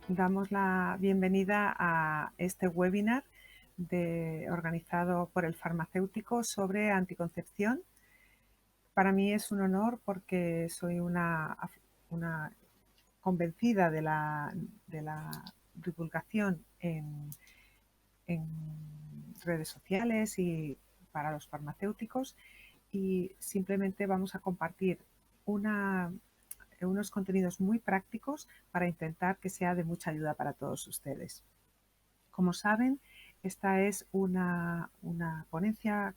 Damos la bienvenida a este webinar organizado por el farmacéutico sobre anticoncepción. Para mí es un honor porque soy una convencida de la divulgación en redes sociales y para los farmacéuticos, y simplemente vamos a compartir unos contenidos muy prácticos para intentar que sea de mucha ayuda para todos ustedes. Como saben, esta es una ponencia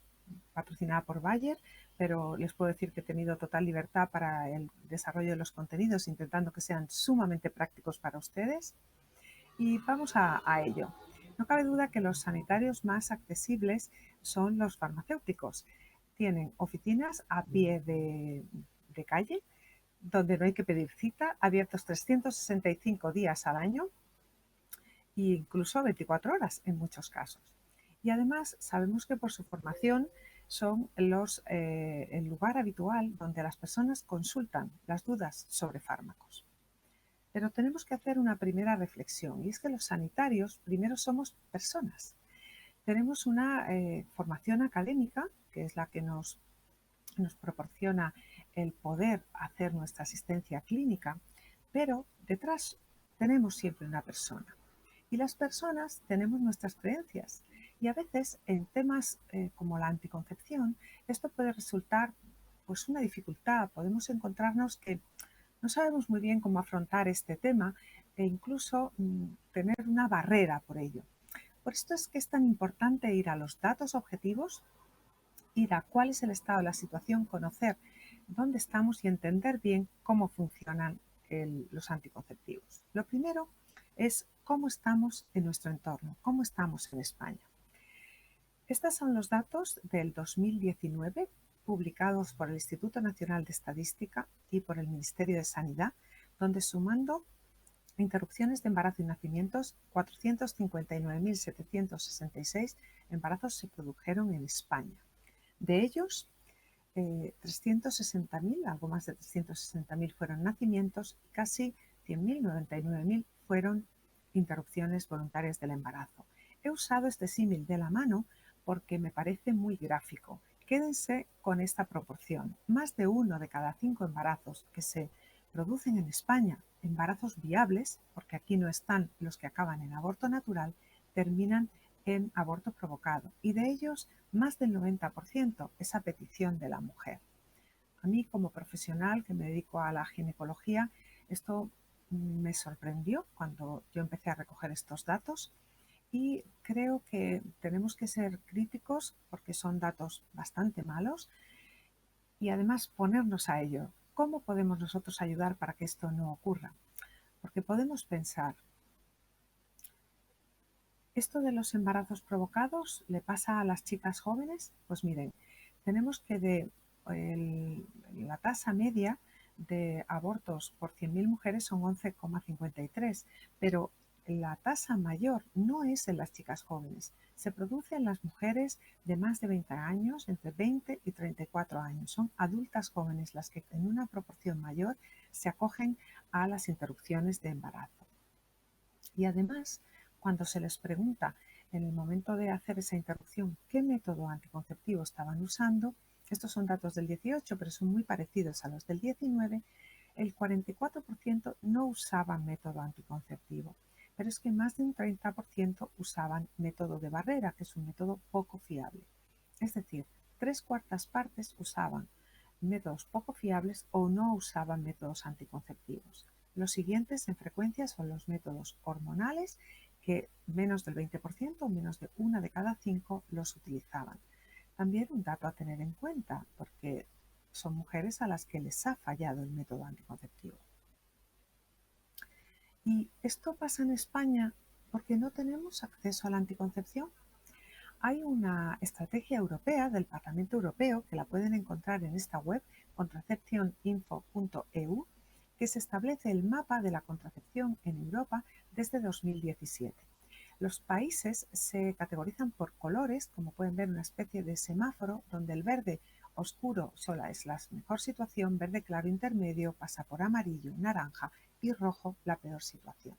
patrocinada por Bayer, pero les puedo decir que he tenido total libertad para el desarrollo de los contenidos, intentando que sean sumamente prácticos para ustedes. Y vamos a ello. No cabe duda que los sanitarios más accesibles son los farmacéuticos. Tienen oficinas a pie de calle, donde no hay que pedir cita, abiertos 365 días al año e incluso 24 horas en muchos casos. Y además sabemos que por su formación son el lugar habitual donde las personas consultan las dudas sobre fármacos. Pero tenemos que hacer una primera reflexión, y es que los sanitarios primero somos personas. Tenemos una formación académica, que es la que nos proporciona el poder hacer nuestra asistencia clínica, pero detrás tenemos siempre una persona. Y las personas tenemos nuestras creencias, y a veces en temas como la anticoncepción esto puede resultar pues una dificultad. Podemos encontrarnos que no sabemos muy bien cómo afrontar este tema e incluso tener una barrera por ello. Por esto es que es tan importante ir a los datos objetivos, ir a cuál es el estado de la situación, conocer dónde estamos y entender bien cómo funcionan los anticonceptivos. Lo primero es cómo estamos en nuestro entorno, cómo estamos en España. Estos son los datos del 2019 publicados por el Instituto Nacional de Estadística y por el Ministerio de Sanidad, donde sumando interrupciones de embarazo y nacimientos, 459.766 embarazos se produjeron en España. De ellos, 360.000, algo más de 360.000 fueron nacimientos y casi 100.000, 99.000 fueron interrupciones voluntarias del embarazo. He usado este símil de la mano porque me parece muy gráfico. Quédense con esta proporción. Más de 1 de cada 5 embarazos que se producen en España, embarazos viables, porque aquí no están los que acaban en aborto natural, terminan en aborto provocado, y de ellos más del 90% es a petición de la mujer. A mí, como profesional que me dedico a la ginecología, esto me sorprendió cuando yo empecé a recoger estos datos, y creo que tenemos que ser críticos porque son datos bastante malos, y además ponernos a ello. ¿Cómo podemos nosotros ayudar para que esto no ocurra? Porque podemos pensar, ¿esto de los embarazos provocados le pasa a las chicas jóvenes? Pues miren, tenemos que la tasa media de abortos por 100.000 mujeres son 11,53, pero la tasa mayor no es en las chicas jóvenes, se produce en las mujeres de más de 20 años, entre 20 y 34 años. Son adultas jóvenes las que en una proporción mayor se acogen a las interrupciones de embarazo. Y además, cuando se les pregunta en el momento de hacer esa interrupción qué método anticonceptivo estaban usando, estos son datos del 18, pero son muy parecidos a los del 19, el 44% no usaban método anticonceptivo, pero es que más de un 30% usaban método de barrera, que es un método poco fiable. Es decir, 3/4 partes usaban métodos poco fiables o no usaban métodos anticonceptivos. Los siguientes en frecuencia son los métodos hormonales, que menos del 20% o menos de 1 de cada 5 los utilizaban. También un dato a tener en cuenta, porque son mujeres a las que les ha fallado el método anticonceptivo. Y esto pasa en España porque no tenemos acceso a la anticoncepción. Hay una estrategia europea del Parlamento Europeo, que la pueden encontrar en esta web, contraceptioninfo.eu, que se establece el mapa de la contracepción en Europa desde 2017. Los países se categorizan por colores, como pueden ver, una especie de semáforo donde el verde oscuro sola es la mejor situación, verde claro intermedio pasa por amarillo, naranja y rojo la peor situación.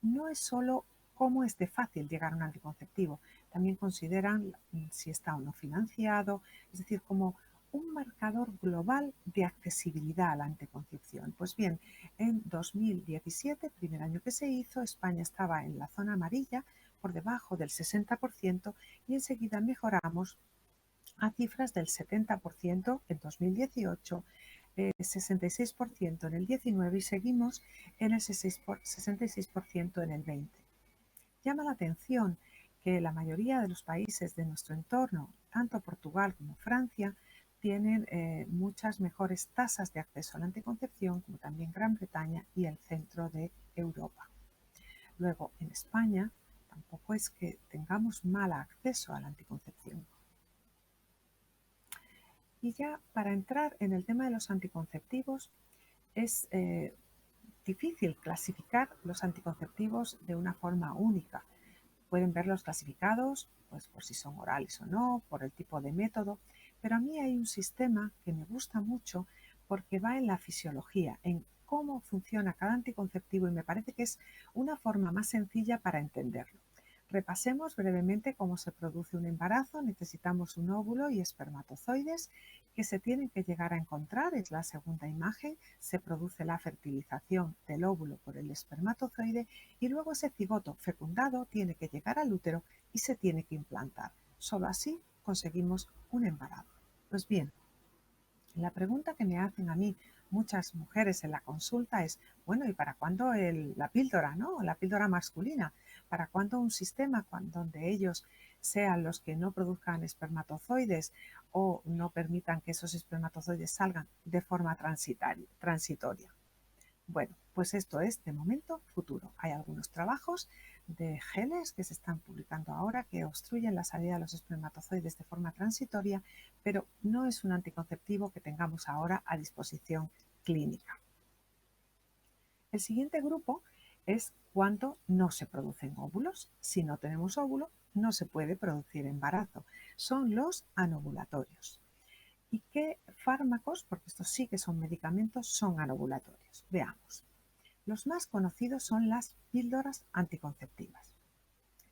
no es solo cómo es de fácil llegar a un anticonceptivo, también consideran si está o no financiado, es decir, como un marcador global de accesibilidad a la anticoncepción. Pues bien, en 2017, primer año que se hizo, España estaba en la zona amarilla, por debajo del 60%, y enseguida mejoramos a cifras del 70% en 2018, 66% en el 19 y seguimos en el 66% en el 20. Llama la atención que la mayoría de los países de nuestro entorno, tanto Portugal como Francia, tienen muchas mejores tasas de acceso a la anticoncepción, como también Gran Bretaña y el centro de Europa. Luego, en España, tampoco es que tengamos mal acceso a la anticoncepción. Y ya para entrar en el tema de los anticonceptivos, es difícil clasificar los anticonceptivos de una forma única. Pueden verlos clasificados pues, por si son orales o no, por el tipo de método, pero a mí hay un sistema que me gusta mucho porque va en la fisiología, en cómo funciona cada anticonceptivo y me parece que es una forma más sencilla para entenderlo. Repasemos brevemente cómo se produce un embarazo. Necesitamos un óvulo y espermatozoides que se tienen que llegar a encontrar, es la segunda imagen. Se produce la fertilización del óvulo por el espermatozoide y luego ese cigoto fecundado tiene que llegar al útero y se tiene que implantar. Solo así conseguimos un embarazo. Pues bien, la pregunta que me hacen a mí muchas mujeres en la consulta es, bueno, ¿y para cuándo la píldora, ¿no? La píldora masculina? ¿Para cuándo un sistema donde ellos sean los que no produzcan espermatozoides o no permitan que esos espermatozoides salgan de forma transitoria? Bueno, pues esto es de momento futuro. Hay algunos trabajos de geles que se están publicando ahora que obstruyen la salida de los espermatozoides de forma transitoria, pero no es un anticonceptivo que tengamos ahora a disposición clínica. El siguiente grupo es cuando no se producen óvulos. Si no tenemos óvulo, no se puede producir embarazo. Son los anovulatorios. ¿Y qué fármacos, porque estos sí que son medicamentos, son anovulatorios? Veamos. Los más conocidos son las píldoras anticonceptivas,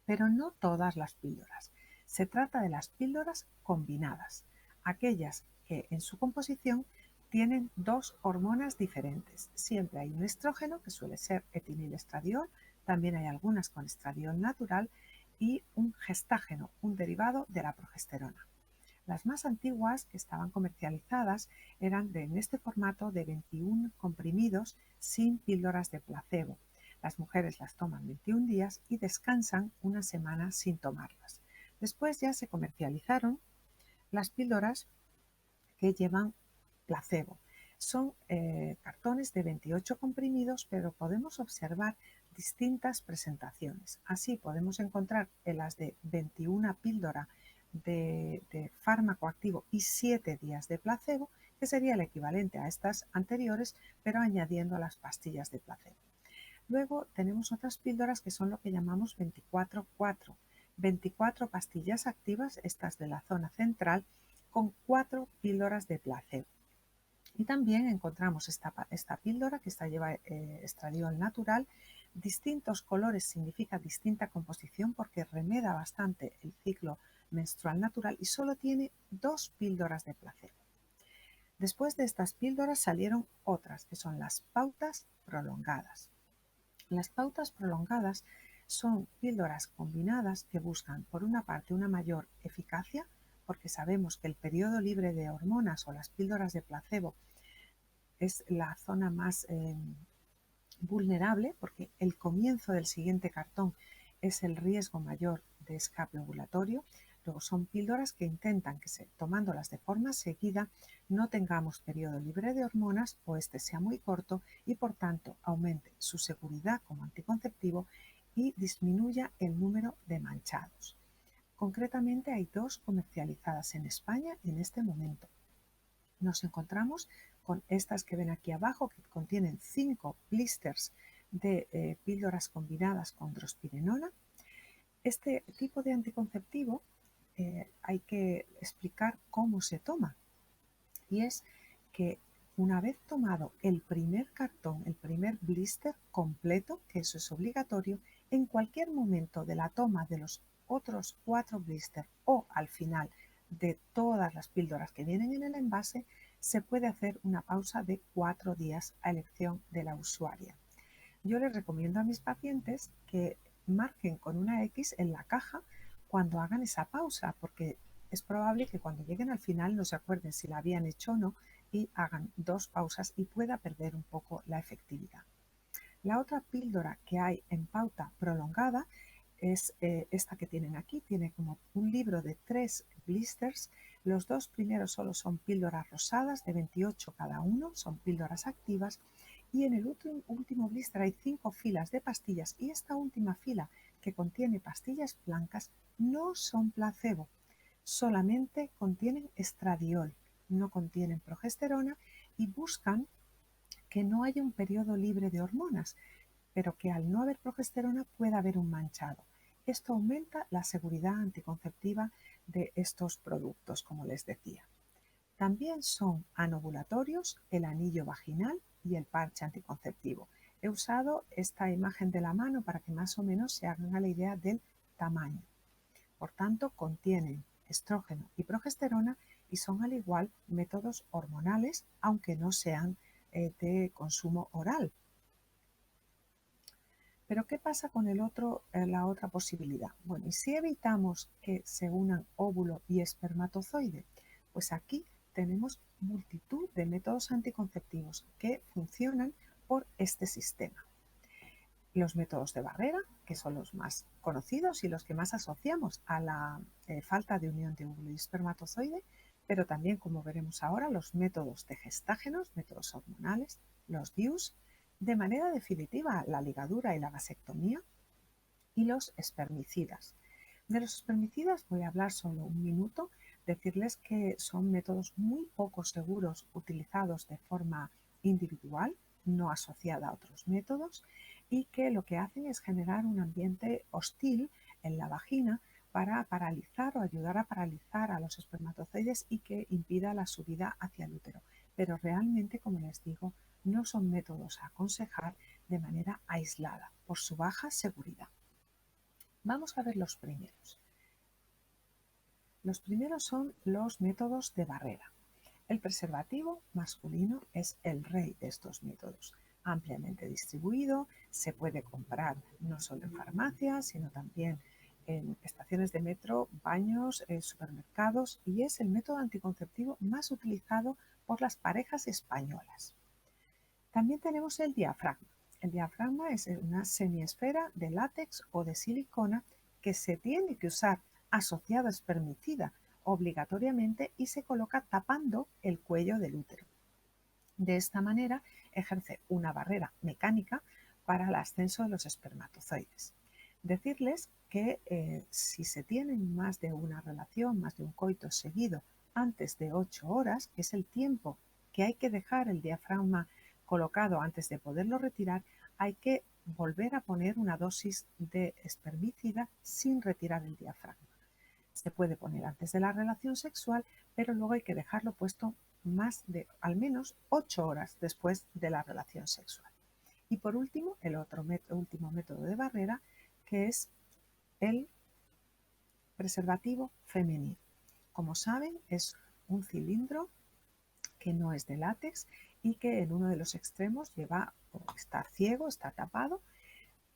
pero no todas las píldoras. Se trata de las píldoras combinadas, aquellas que en su composición tienen dos hormonas diferentes. Siempre hay un estrógeno, que suele ser etinilestradiol, también hay algunas con estradiol natural, y un gestágeno, un derivado de la progesterona. Las más antiguas que estaban comercializadas eran en este formato de 21 comprimidos sin píldoras de placebo. Las mujeres las toman 21 días y descansan una semana sin tomarlas. Después ya se comercializaron las píldoras que llevan placebo. Son cartones de 28 comprimidos, pero podemos observar distintas presentaciones. Así podemos encontrar en las de 21 píldora de fármaco activo y 7 días de placebo, que sería el equivalente a estas anteriores, pero añadiendo a las pastillas de placebo. Luego tenemos otras píldoras que son lo que llamamos 24-4. 24 pastillas activas, estas de la zona central, con 4 píldoras de placebo. Y también encontramos esta píldora que lleva estradiol natural. Distintos colores significa distinta composición porque remeda bastante el ciclo menstrual natural y solo tiene 2 píldoras de placebo. Después de estas píldoras salieron otras que son las pautas prolongadas. Las pautas prolongadas son píldoras combinadas que buscan, por una parte, una mayor eficacia, porque sabemos que el periodo libre de hormonas o las píldoras de placebo es la zona más vulnerable, porque el comienzo del siguiente cartón es el riesgo mayor de escape ovulatorio. Luego son píldoras que intentan que tomándolas de forma seguida no tengamos periodo libre de hormonas o este sea muy corto y por tanto aumente su seguridad como anticonceptivo y disminuya el número de manchados. Concretamente hay 2 comercializadas en España en este momento. Nos encontramos con estas que ven aquí abajo, que contienen 5 blisters de píldoras combinadas con drospirenona. Este tipo de anticonceptivo hay que explicar cómo se toma. Y es que Una vez tomado el primer cartón, el primer blister completo, que eso es obligatorio, en cualquier momento de la toma de los otros 4 blisters o al final de todas las píldoras que vienen en el envase, se puede hacer una pausa de 4 días a elección de la usuaria. Yo les recomiendo a mis pacientes que marquen con una X en la caja cuando hagan esa pausa, porque es probable que cuando lleguen al final no se acuerden si la habían hecho o no y hagan 2 pausas y pueda perder un poco la efectividad. La otra píldora que hay en pauta prolongada es esta que tienen aquí. Tiene como un libro de 3 blisters. Los 2 primeros solo son píldoras rosadas de 28 cada uno, son píldoras activas. Y en el último blister hay 5 filas de pastillas y esta última fila que contiene pastillas blancas no son placebo, solamente contienen estradiol, no contienen progesterona y buscan que no haya un periodo libre de hormonas, pero que al no haber progesterona pueda haber un manchado. Esto aumenta la seguridad anticonceptiva de estos productos, como les decía. También son anovulatorios el anillo vaginal y el parche anticonceptivo. He usado esta imagen de la mano para que más o menos se hagan a la idea del tamaño. Por tanto, contienen estrógeno y progesterona y son al igual métodos hormonales, aunque no sean de consumo oral. Pero ¿qué pasa con la otra posibilidad? Bueno, ¿y si evitamos que se unan óvulo y espermatozoide? Pues aquí tenemos multitud de métodos anticonceptivos que funcionan por este sistema. Los métodos de barrera, que son los más conocidos y los que más asociamos a la falta de unión de óvulo y espermatozoide, pero también, como veremos ahora, los métodos de gestágenos, métodos hormonales, los DIUs, de manera definitiva la ligadura y la vasectomía, y los espermicidas. De los espermicidas voy a hablar solo un minuto, decirles que son métodos muy poco seguros utilizados de forma individual, no asociada a otros métodos, y que lo que hacen es generar un ambiente hostil en la vagina para paralizar o ayudar a paralizar a los espermatozoides y que impida la subida hacia el útero. Pero realmente, como les digo, no son métodos a aconsejar de manera aislada por su baja seguridad. Vamos a ver los primeros. Los primeros son los métodos de barrera. El preservativo masculino es el rey de estos métodos, ampliamente distribuido, se puede comprar no solo en farmacias, sino también en estaciones de metro, baños, supermercados, y es el método anticonceptivo más utilizado por las parejas españolas. También tenemos el diafragma. El diafragma es una semiesfera de látex o de silicona que se tiene que usar asociado a espermicida obligatoriamente y se coloca tapando el cuello del útero. De esta manera ejerce una barrera mecánica para el ascenso de los espermatozoides. Decirles que si se tienen más de una relación, más de un coito seguido antes de 8 horas, que es el tiempo que hay que dejar el diafragma colocado antes de poderlo retirar, hay que volver a poner una dosis de espermicida sin retirar el diafragma. Se puede poner antes de la relación sexual, pero luego hay que dejarlo puesto más de al menos 8 horas después de la relación sexual. Y por último, el último método de barrera, que es el preservativo femenino. Como saben, es un cilindro que no es de látex y que en uno de los extremos lleva, o está ciego, está tapado,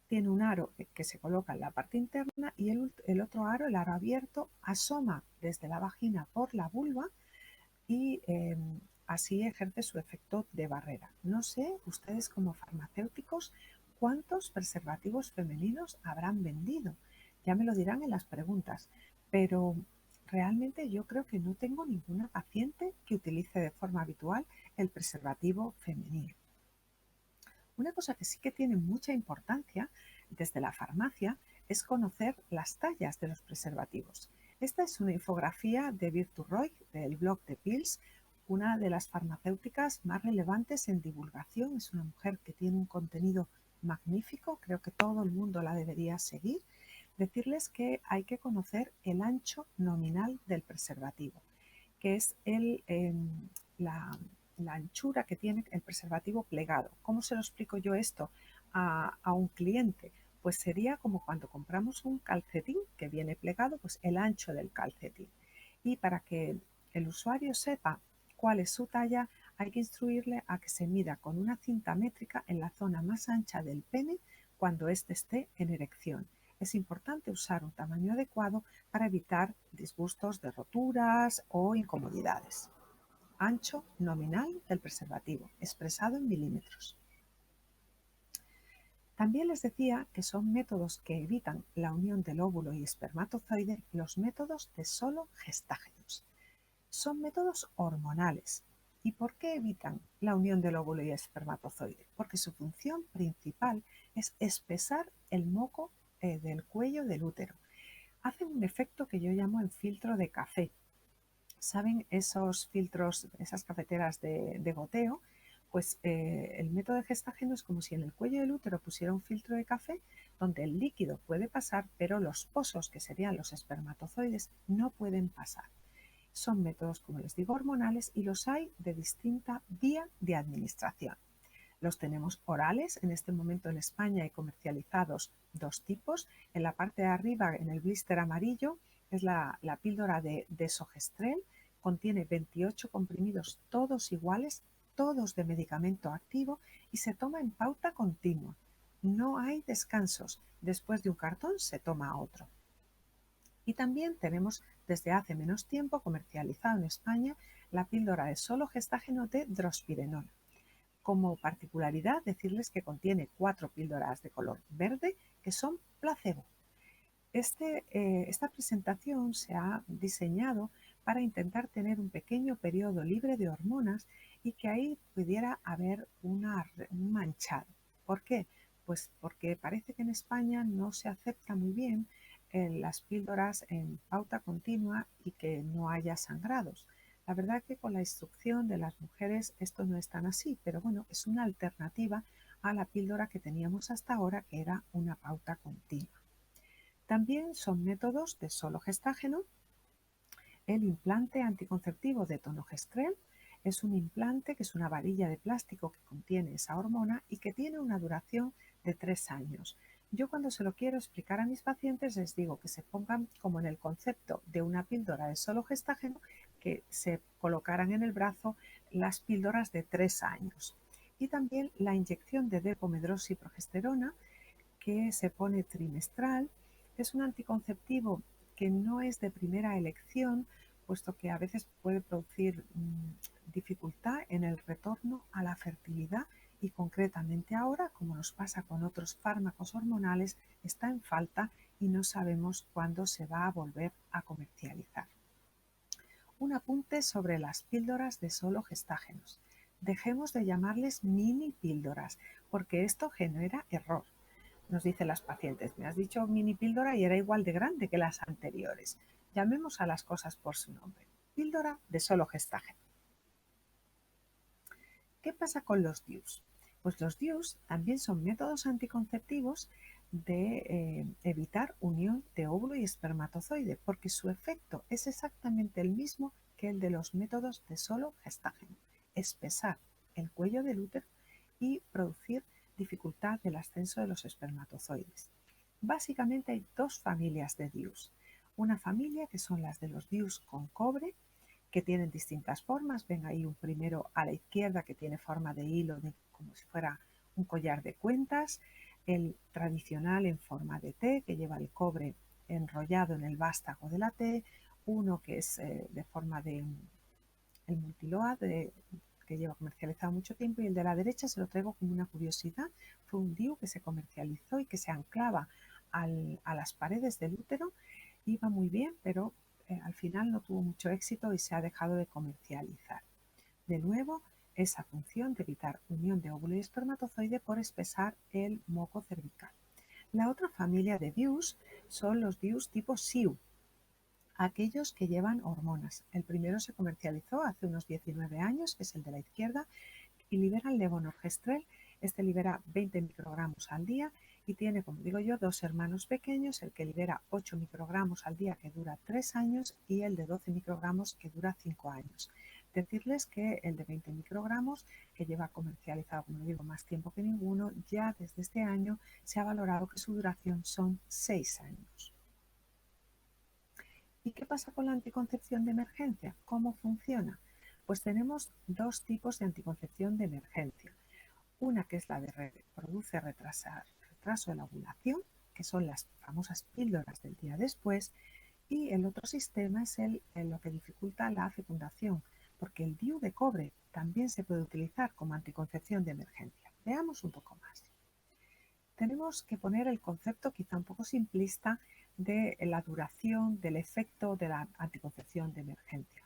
tiene un aro que se coloca en la parte interna y el otro aro, el aro abierto, asoma desde la vagina por la vulva y así ejerce su efecto de barrera. No sé, ustedes como farmacéuticos, cuántos preservativos femeninos habrán vendido. Ya me lo dirán en las preguntas, pero realmente yo creo que no tengo ninguna paciente que utilice de forma habitual el preservativo femenino. Una cosa que sí que tiene mucha importancia desde la farmacia es conocer las tallas de los preservativos. Esta es una infografía de Virtu Roig, del blog de Pills, una de las farmacéuticas más relevantes en divulgación. Es una mujer que tiene un contenido magnífico, creo que todo el mundo la debería seguir. Decirles que hay que conocer el ancho nominal del preservativo, que es la la anchura que tiene el preservativo plegado. ¿Cómo se lo explico yo esto a un cliente? Pues sería como cuando compramos un calcetín que viene plegado, pues el ancho del calcetín. Y para que el usuario sepa cuál es su talla, hay que instruirle a que se mida con una cinta métrica en la zona más ancha del pene cuando éste esté en erección. Es importante usar un tamaño adecuado para evitar disgustos de roturas o incomodidades. Ancho nominal del preservativo, expresado en milímetros. También les decía que son métodos que evitan la unión del óvulo y espermatozoide los métodos de solo gestágenos. Son métodos hormonales. ¿Y por qué evitan la unión del óvulo y espermatozoide? Porque su función principal es espesar el moco del cuello del útero. Hacen un efecto que yo llamo el filtro de café. ¿Saben esos filtros, esas cafeteras de goteo? Pues el método de gestágeno es como si en el cuello del útero pusiera un filtro de café donde el líquido puede pasar, pero los pozos, que serían los espermatozoides, no pueden pasar. Son métodos, como les digo, hormonales y los hay de distinta vía de administración. Los tenemos orales, en este momento en España hay comercializados dos tipos. En la parte de arriba, en el blister amarillo, es la píldora de desogestrel, contiene 28 comprimidos todos iguales, todos de medicamento activo y se toma en pauta continua. No hay descansos, después de un cartón se toma otro. Y también tenemos desde hace menos tiempo comercializado en España la píldora de solo gestágeno de drospirenol. Como particularidad, decirles que contiene 4 píldoras de color verde que son placebo. Esta presentación se ha diseñado para intentar tener un pequeño periodo libre de hormonas y que ahí pudiera haber un manchado. ¿Por qué? Pues porque parece que en España no se acepta muy bien las píldoras en pauta continua y que no haya sangrados. La verdad que con la instrucción de las mujeres esto no es tan así, pero bueno, es una alternativa a la píldora que teníamos hasta ahora, que era una pauta continua. También son métodos de solo gestágeno. El implante anticonceptivo de tonogestrel es un implante que es una varilla de plástico que contiene esa hormona y que tiene una duración de 3 años. Yo cuando se lo quiero explicar a mis pacientes les digo que se pongan como en el concepto de una píldora de solo gestágeno, que se colocaran en el brazo las píldoras de 3 años. Y también la inyección de depomedroxiprogesterona, que se pone trimestral. Es un anticonceptivo que no es de primera elección, puesto que a veces puede producir dificultad en el retorno a la fertilidad y concretamente ahora, como nos pasa con otros fármacos hormonales, está en falta y no sabemos cuándo se va a volver a comercializar. Un apunte sobre las píldoras de solo gestágenos. Dejemos de llamarles mini píldoras, porque esto genera error. Nos dicen las pacientes, me has dicho mini píldora y era igual de grande que las anteriores. Llamemos a las cosas por su nombre. Píldora de solo gestágeno. ¿Qué pasa con los DIUs? Pues los DIUs también son métodos anticonceptivos de evitar unión de óvulo y espermatozoide, porque su efecto es exactamente el mismo que el de los métodos de solo gestágeno: espesar el cuello del útero y producir dificultad del ascenso de los espermatozoides. Básicamente hay dos familias de DIUs. Una familia que son las de los DIUs con cobre, que tienen distintas formas. Ven ahí un primero a la izquierda que tiene forma de hilo, como si fuera un collar de cuentas. El tradicional en forma de T, que lleva el cobre enrollado en el vástago de la T. Uno que es de forma de el multiloa, que lleva comercializado mucho tiempo, y el de la derecha se lo traigo como una curiosidad. Fue un DIU que se comercializó y que se anclaba a las paredes del útero. Iba muy bien, pero al final no tuvo mucho éxito y se ha dejado de comercializar. De nuevo, esa función de evitar unión de óvulo y espermatozoide por espesar el moco cervical. La otra familia de DIUs son los DIUs tipo SIU, aquellos que llevan hormonas. El primero se comercializó hace unos 19 años, que es el de la izquierda, y libera el levonorgestrel. Este libera 20 microgramos al día y tiene, como digo yo, dos hermanos pequeños: el que libera 8 microgramos al día, que dura 3 años, y el de 12 microgramos, que dura 5 años. Decirles que el de 20 microgramos, que lleva comercializado, como digo, más tiempo que ninguno, ya desde este año se ha valorado que su duración son 6 años. ¿Y qué pasa con la anticoncepción de emergencia? ¿Cómo funciona? Pues tenemos dos tipos de anticoncepción de emergencia. Una que es la de produce retraso de la ovulación, que son las famosas píldoras del día después, y el otro sistema es lo que dificulta la fecundación, porque el DIU de cobre también se puede utilizar como anticoncepción de emergencia. Veamos un poco más. Tenemos que poner el concepto quizá un poco simplista de la duración del efecto de la anticoncepción de emergencia.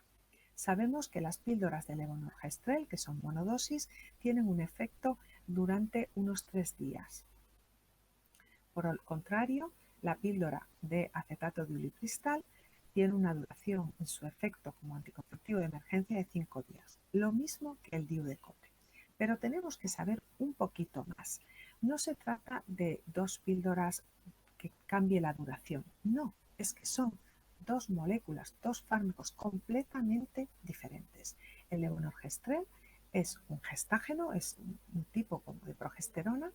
Sabemos que las píldoras de levonorgestrel, que son monodosis, tienen un efecto durante unos 3 días. Por el contrario, la píldora de acetato de ulipristal tiene una duración en su efecto como anticonceptivo de emergencia de 5 días, lo mismo que el DIU de cobre. Pero tenemos que saber un poquito más. No se trata de dos píldoras que cambie la duración, no, es que son dos moléculas, dos fármacos completamente diferentes. El levonorgestrel es un gestágeno, es un tipo como de progesterona,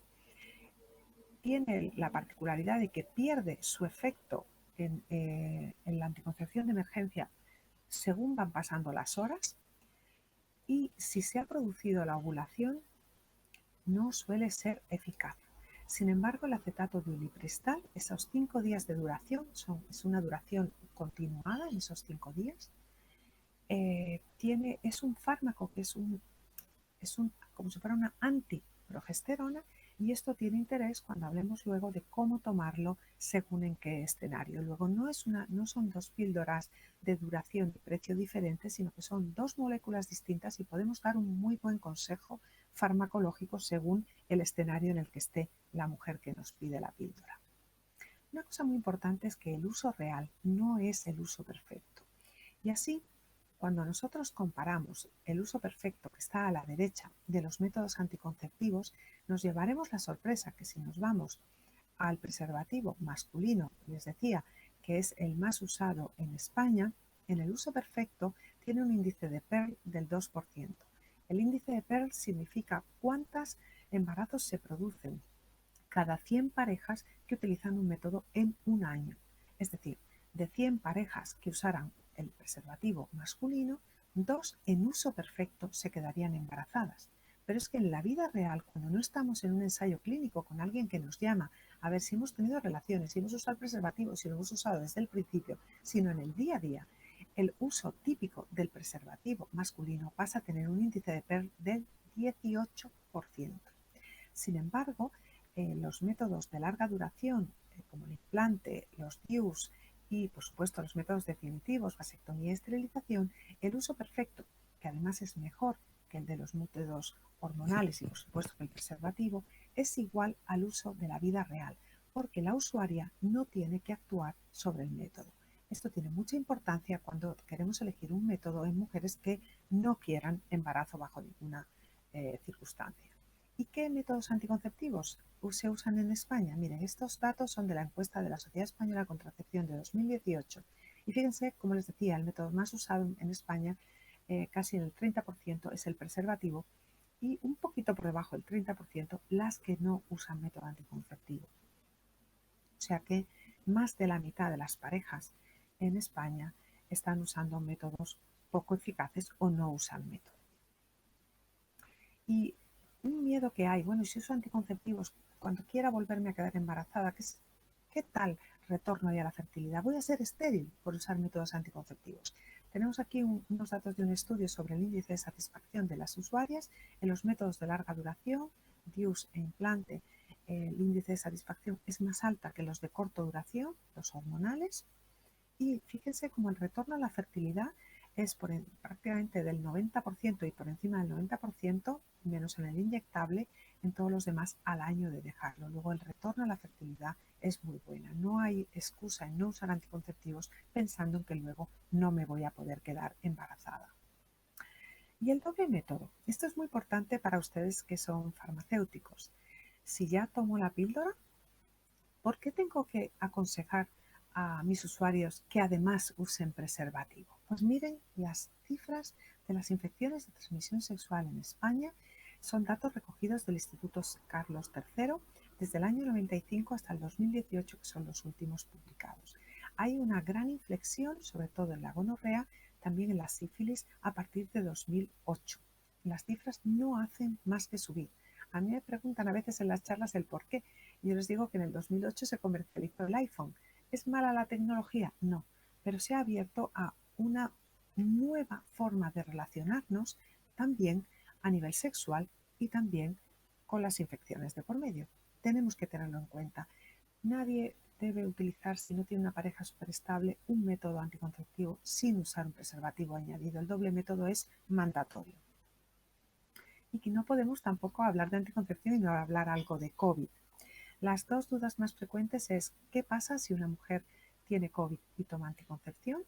tiene la particularidad de que pierde su efecto en la anticoncepción de emergencia según van pasando las horas, y si se ha producido la ovulación no suele ser eficaz. Sin embargo, el acetato de ulipristal, esos 5 días de duración, es una duración continuada en esos 5 días, es un fármaco que como si fuera una antiprogesterona, y esto tiene interés cuando hablemos luego de cómo tomarlo según en qué escenario. Luego no son dos píldoras de duración y precio diferentes, sino que son dos moléculas distintas y podemos dar un muy buen consejo farmacológico según el escenario en el que esté la mujer que nos pide la píldora. Una cosa muy importante es que el uso real no es el uso perfecto. Y así, cuando nosotros comparamos el uso perfecto que está a la derecha de los métodos anticonceptivos, nos llevaremos la sorpresa que si nos vamos al preservativo masculino, les decía que es el más usado en España, en el uso perfecto tiene un índice de Pearl del 2%. El índice de Pearl significa cuántos embarazos se producen cada 100 parejas que utilizan un método en un año. Es decir, de 100 parejas que usaran el preservativo masculino, 2 en uso perfecto se quedarían embarazadas. Pero es que en la vida real, cuando no estamos en un ensayo clínico con alguien que nos llama a ver si hemos tenido relaciones, si hemos usado el preservativo, si lo hemos usado desde el principio, sino en el día a día, el uso típico del preservativo masculino pasa a tener un índice de PERL del 18%. Sin embargo, los métodos de larga duración, como el implante, los DIUs y, por supuesto, los métodos definitivos, vasectomía y esterilización, el uso perfecto, que además es mejor que el de los métodos hormonales y, por supuesto, que el preservativo, es igual al uso de la vida real, porque la usuaria no tiene que actuar sobre el método. Esto tiene mucha importancia cuando queremos elegir un método en mujeres que no quieran embarazo bajo ninguna circunstancia. ¿Y qué métodos anticonceptivos se usan en España? Miren, estos datos son de la encuesta de la Sociedad Española de Contracepción de 2018. Y fíjense, como les decía, el método más usado en España, casi en el 30%, es el preservativo, y un poquito por debajo del 30% las que no usan método anticonceptivo. O sea que más de la mitad de las parejas en España están usando métodos poco eficaces o no usan método. Y un miedo que hay, bueno, y si uso anticonceptivos, cuando quiera volverme a quedar embarazada, ¿qué tal retorno a la fertilidad? ¿Voy a ser estéril por usar métodos anticonceptivos? Tenemos aquí unos datos de un estudio sobre el índice de satisfacción de las usuarias en los métodos de larga duración, DIUs e implante. El índice de satisfacción es más alta que los de corta duración, los hormonales, y fíjense cómo el retorno a la fertilidad es prácticamente del 90% y por encima del 90%, menos en el inyectable, en todos los demás al año de dejarlo. Luego el retorno a la fertilidad es muy buena. No hay excusa en no usar anticonceptivos pensando en que luego no me voy a poder quedar embarazada. Y el doble método. Esto es muy importante para ustedes que son farmacéuticos. Si ya tomo la píldora, ¿por qué tengo que aconsejar a mis usuarios que además usen preservativo? Pues miren las cifras de las infecciones de transmisión sexual en España son datos recogidos del Instituto Carlos III desde el año 95 hasta el 2018, que son los últimos publicados. Hay una gran inflexión, sobre todo en la gonorrea, también en la sífilis, a partir de 2008. Las cifras no hacen más que subir. A mí me preguntan a veces en las charlas el por qué. Y yo les digo que en el 2008 se comercializó el iPhone. ¿Es mala la tecnología? No, pero se ha abierto a una nueva forma de relacionarnos también a nivel sexual y también con las infecciones de por medio. Tenemos que tenerlo en cuenta. Nadie debe utilizar, si no tiene una pareja superestable, un método anticonceptivo sin usar un preservativo añadido. El doble método es mandatorio. Y que no podemos tampoco hablar de anticoncepción y no hablar algo de COVID. Las dos dudas más frecuentes es ¿qué pasa si una mujer tiene COVID y toma anticoncepción?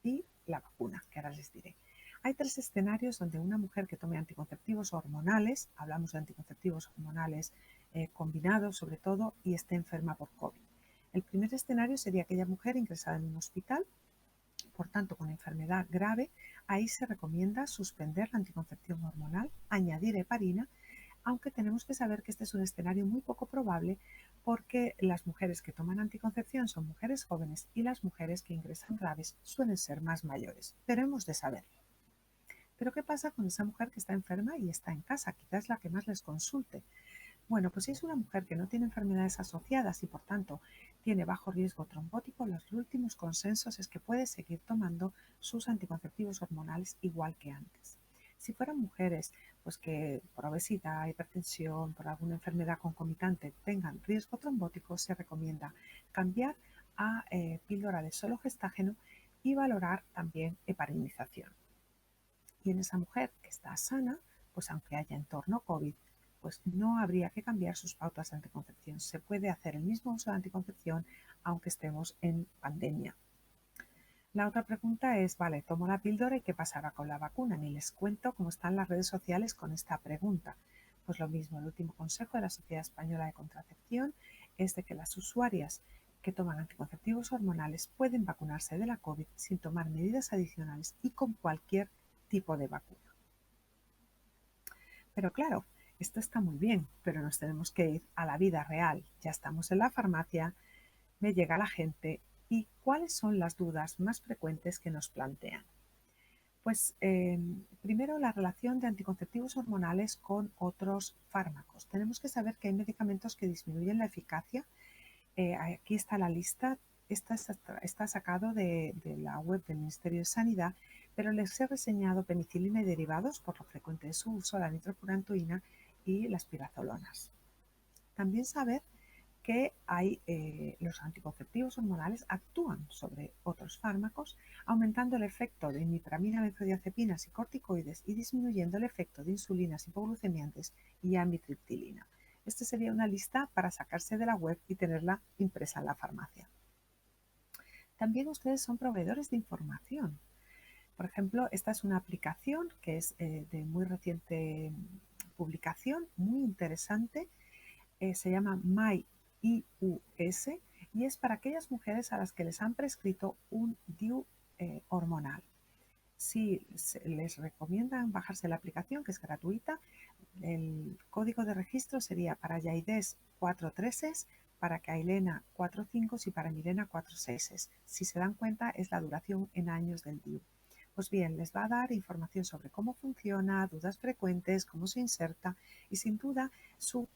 Y la vacuna, que ahora les diré. Hay tres escenarios donde una mujer que tome anticonceptivos hormonales, hablamos de anticonceptivos hormonales combinados sobre todo, y esté enferma por COVID. El primer escenario sería aquella mujer ingresada en un hospital, por tanto con enfermedad grave. Ahí se recomienda suspender la anticoncepción hormonal, añadir heparina, aunque tenemos que saber que este es un escenario muy poco probable porque las mujeres que toman anticoncepción son mujeres jóvenes y las mujeres que ingresan graves suelen ser más mayores, pero hemos de saberlo. Pero ¿qué pasa con esa mujer que está enferma y está en casa? Quizás la que más les consulte. Bueno, pues si es una mujer que no tiene enfermedades asociadas y por tanto tiene bajo riesgo trombótico, los últimos consensos es que puede seguir tomando sus anticonceptivos hormonales igual que antes. Si fueran mujeres pues que por obesidad, hipertensión, por alguna enfermedad concomitante tengan riesgo trombótico, se recomienda cambiar a píldora de solo gestágeno y valorar también heparinización. Y en esa mujer que está sana, pues aunque haya entorno COVID, pues no habría que cambiar sus pautas de anticoncepción. Se puede hacer el mismo uso de anticoncepción aunque estemos en pandemia. La otra pregunta es, vale, tomo la píldora y ¿qué pasará con la vacuna? Ni les cuento cómo están las redes sociales con esta pregunta. Pues lo mismo, el último consejo de la Sociedad Española de Contracepción es de que las usuarias que toman anticonceptivos hormonales pueden vacunarse de la COVID sin tomar medidas adicionales y con cualquier tipo de vacuna. Pero claro, esto está muy bien, pero nos tenemos que ir a la vida real. Ya estamos en la farmacia, me llega la gente y ¿cuáles son las dudas más frecuentes que nos plantean? Pues primero la relación de anticonceptivos hormonales con otros fármacos. Tenemos que saber que hay medicamentos que disminuyen la eficacia. Aquí está la lista. Está sacado de la web del Ministerio de Sanidad, pero les he reseñado penicilina y derivados por lo frecuente de su uso, la nitrofurantoína y las pirazolonas. También saber que los anticonceptivos hormonales actúan sobre otros fármacos, aumentando el efecto de imipramina, benzodiazepinas y corticoides y disminuyendo el efecto de insulinas hipoglucemiantes y amitriptilina. Esta sería una lista para sacarse de la web y tenerla impresa en la farmacia. También ustedes son proveedores de información. Por ejemplo, esta es una aplicación que es de muy reciente publicación, muy interesante. Se llama MyIUS y es para aquellas mujeres a las que les han prescrito un DIU hormonal. Si les recomiendan bajarse la aplicación, que es gratuita, el código de registro sería para Yaides 4 treses, para Kailena 4 cinco y para Mirena 4 seises. Si se dan cuenta, es la duración en años del DIU. Pues bien, les va a dar información sobre cómo funciona, dudas frecuentes, cómo se inserta y sin duda su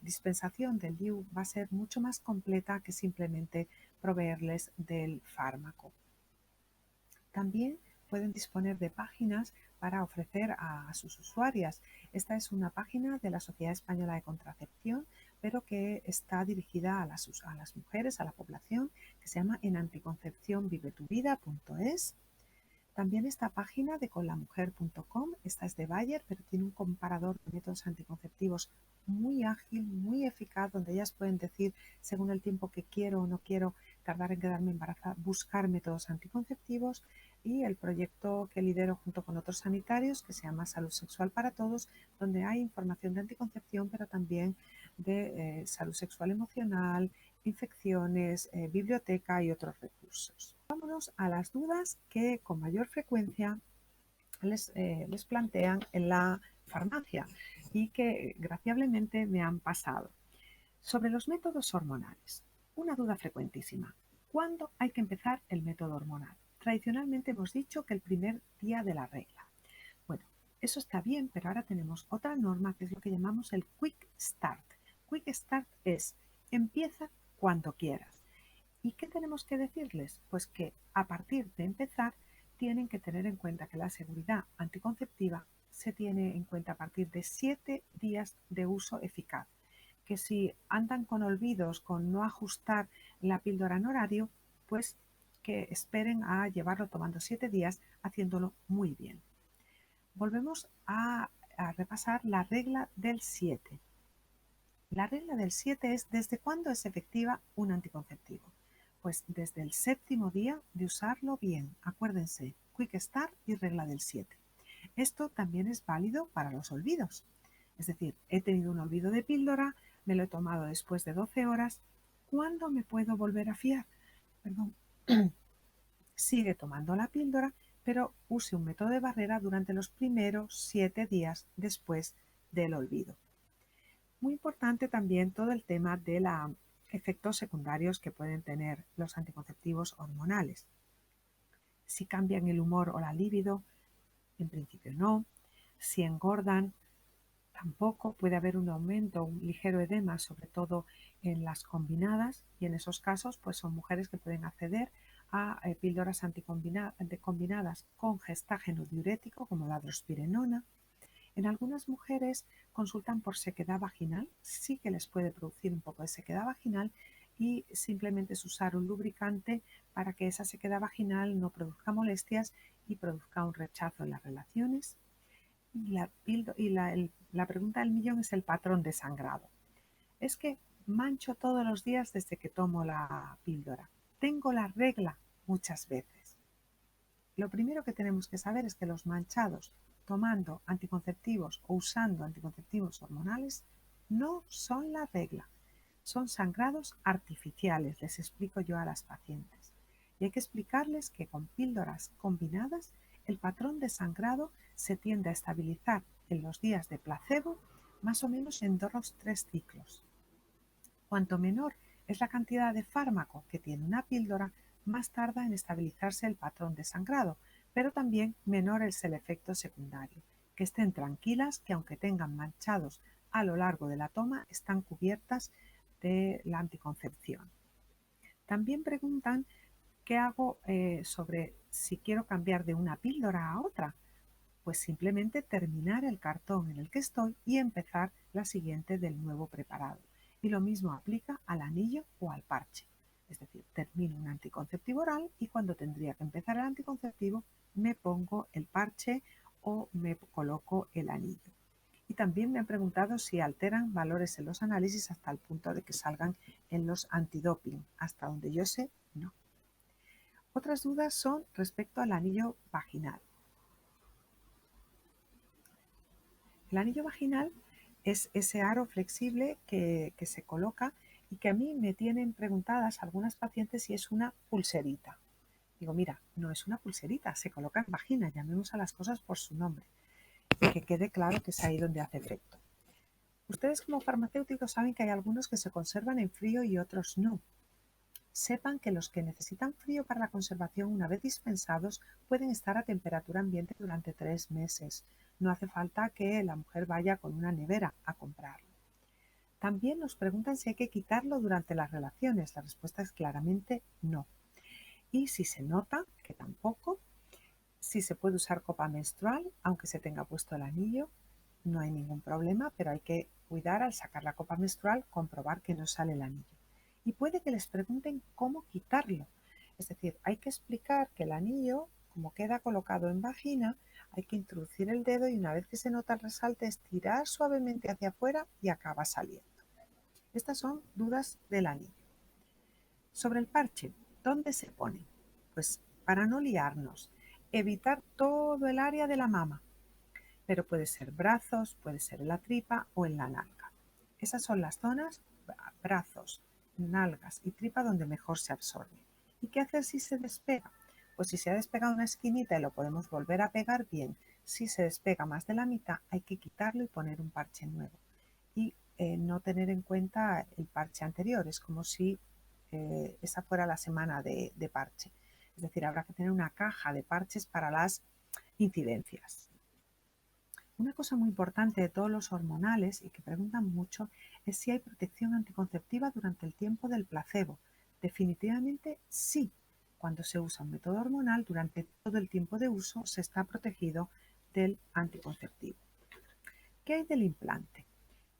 dispensación del DIU va a ser mucho más completa que simplemente proveerles del fármaco. También pueden disponer de páginas para ofrecer a sus usuarias. Esta es una página de la Sociedad Española de Contracepción, pero que está dirigida a las mujeres, a la población, que se llama enanticoncepcionvivetuvida.es. También esta página de conlamujer.com, esta es de Bayer, pero tiene un comparador de métodos anticonceptivos muy ágil, muy eficaz, donde ellas pueden decir, según el tiempo que quiero o no quiero tardar en quedarme embarazada, buscar métodos anticonceptivos, y el proyecto que lidero junto con otros sanitarios, que se llama Salud Sexual para Todos, donde hay información de anticoncepción, pero también de salud sexual emocional, infecciones, biblioteca y otros recursos. Vámonos a las dudas que con mayor frecuencia les plantean en la farmacia y que graciablemente me han pasado. Sobre los métodos hormonales, una duda frecuentísima. ¿Cuándo hay que empezar el método hormonal? Tradicionalmente hemos dicho que el primer día de la regla. Bueno, eso está bien, pero ahora tenemos otra norma que es lo que llamamos el Quick Start. Quick Start es empieza cuando quieras. ¿Y qué tenemos que decirles? Pues que a partir de empezar tienen que tener en cuenta que la seguridad anticonceptiva se tiene en cuenta a partir de 7 días de uso eficaz. Que si andan con olvidos, con no ajustar la píldora en horario, pues que esperen a llevarlo tomando 7 días haciéndolo muy bien. Volvemos a repasar la regla del 7. La regla del 7 es ¿desde cuándo es efectiva un anticonceptivo? Pues desde el séptimo día de usarlo bien. Acuérdense, Quick Start y regla del 7. Esto también es válido para los olvidos. Es decir, he tenido un olvido de píldora, me lo he tomado después de 12 horas. ¿Cuándo me puedo volver a fiar? Perdón. Sigue tomando la píldora, pero use un método de barrera durante los primeros 7 días después del olvido. Muy importante también todo el tema de los efectos secundarios que pueden tener los anticonceptivos hormonales. Si cambian el humor o la libido, en principio no. Si engordan, tampoco. Puede haber un aumento, un ligero edema, sobre todo en las combinadas, y en esos casos pues son mujeres que pueden acceder a píldoras combinadas con gestágeno diurético como la drospirenona. En algunas mujeres consultan por sequedad vaginal, sí que les puede producir un poco de sequedad vaginal y simplemente es usar un lubricante para que esa sequedad vaginal no produzca molestias y produzca un rechazo en las relaciones. La pregunta del millón es el patrón de sangrado. Es que mancho todos los días desde que tomo la píldora. Tengo la regla muchas veces. Lo primero que tenemos que saber es que los manchados tomando anticonceptivos o usando anticonceptivos hormonales no son la regla. Son sangrados artificiales, les explico yo a las pacientes. Y hay que explicarles que con píldoras combinadas el patrón de sangrado se tiende a estabilizar en los días de placebo más o menos en 2 o 3 ciclos. Cuanto menor es la cantidad de fármaco que tiene una píldora, más tarda en estabilizarse el patrón de sangrado, pero también menor es el efecto secundario. Que estén tranquilas que aunque tengan manchados a lo largo de la toma, están cubiertas de la anticoncepción. También preguntan qué hago sobre si quiero cambiar de una píldora a otra. Pues simplemente terminar el cartón en el que estoy y empezar la siguiente del nuevo preparado. Y lo mismo aplica al anillo o al parche. Es decir, termino un anticonceptivo oral y cuando tendría que empezar el anticonceptivo me pongo el parche o me coloco el anillo. Y también me han preguntado si alteran valores en los análisis hasta el punto de que salgan en los antidoping. Hasta donde yo sé, no. Otras dudas son respecto al anillo vaginal. El anillo vaginal es ese aro flexible que se coloca y que a mí me tienen preguntadas algunas pacientes si es una pulserita. Digo, mira, no es una pulserita, se coloca en vagina, llamemos a las cosas por su nombre y que quede claro que es ahí donde hace efecto. Ustedes como farmacéuticos saben que hay algunos que se conservan en frío y otros no. Sepan que los que necesitan frío para la conservación una vez dispensados pueden estar a temperatura ambiente durante 3 meses. No hace falta que la mujer vaya con una nevera a comprarlo. También nos preguntan si hay que quitarlo durante las relaciones. La respuesta es claramente no. Y si se nota, que tampoco, si se puede usar copa menstrual, aunque se tenga puesto el anillo, no hay ningún problema, pero hay que cuidar al sacar la copa menstrual, comprobar que no sale el anillo. Y puede que les pregunten cómo quitarlo. Es decir, hay que explicar que el anillo, como queda colocado en vagina, hay que introducir el dedo y una vez que se nota el resalte, estirar suavemente hacia afuera y acaba saliendo. Estas son dudas del anillo. Sobre el parche, ¿dónde se pone? Pues para no liarnos, evitar todo el área de la mama, pero puede ser brazos, puede ser en la tripa o en la nalga. Esas son las zonas, brazos, nalgas y tripa donde mejor se absorbe. ¿Y qué hacer si se despega? Pues si se ha despegado una esquinita y lo podemos volver a pegar bien. si se despega más de la mitad, hay que quitarlo y poner un parche nuevo. Y no tener en cuenta el parche anterior. Es como si esa fuera la semana de parche. Es decir, habrá que tener una caja de parches para las incidencias. Una cosa muy importante de todos los hormonales y que preguntan mucho es si hay protección anticonceptiva durante el tiempo del placebo. Definitivamente sí. Cuando se usa un método hormonal, durante todo el tiempo de uso se está protegido del anticonceptivo. ¿Qué hay del implante?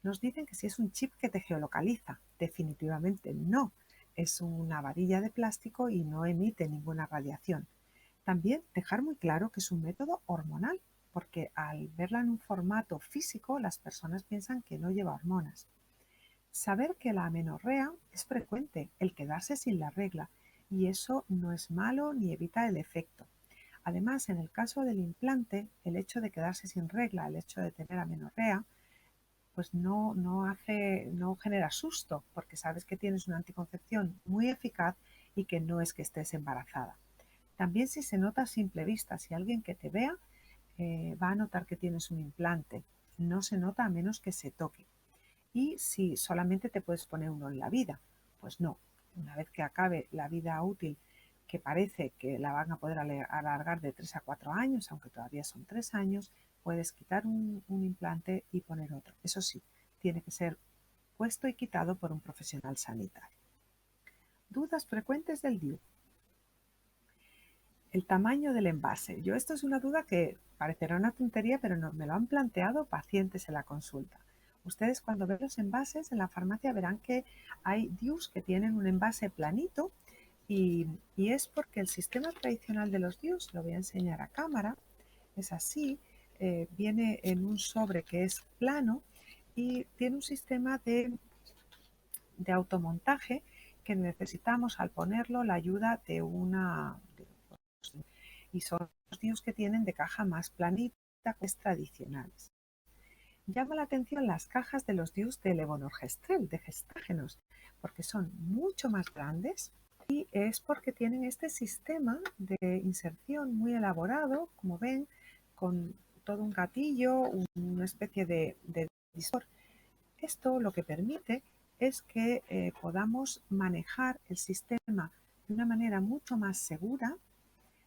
Nos dicen que si es un chip que te geolocaliza. Definitivamente no. Es una varilla de plástico y no emite ninguna radiación. También dejar muy claro que es un método hormonal, porque al verla en un formato físico, las personas piensan que no lleva hormonas. Saber que la amenorrea es frecuente, el quedarse sin la regla, y eso no es malo ni evita el efecto. Además, en el caso del implante, el hecho de quedarse sin regla, el hecho de tener amenorrea, pues no genera susto, porque sabes que tienes una anticoncepción muy eficaz y que no es que estés embarazada. También si se nota a simple vista, si alguien que te vea va a notar que tienes un implante. No se nota a menos que se toque. Y si solamente te puedes poner uno en la vida, pues no. Una vez que acabe la vida útil, que parece que la van a poder alargar de 3 a 4 años, aunque todavía son 3 años, puedes quitar un implante y poner otro. Eso sí, tiene que ser puesto y quitado por un profesional sanitario. Dudas frecuentes del DIU. El tamaño del envase. Esto es una duda que parecerá una tontería, pero me lo han planteado pacientes en la consulta. Ustedes cuando ven los envases en la farmacia verán que hay DIUs que tienen un envase planito y es porque el sistema tradicional de los DIUs, lo voy a enseñar a cámara, es así, viene en un sobre que es plano y tiene un sistema de automontaje que necesitamos al ponerlo la ayuda de y son los DIUs que tienen de caja más planita, pues tradicionales. Llama la atención las cajas de los DIUs de levonorgestrel, de gestágenos, porque son mucho más grandes y es porque tienen este sistema de inserción muy elaborado, como ven, con todo un gatillo, una especie de distor. Esto lo que permite es que podamos manejar el sistema de una manera mucho más segura,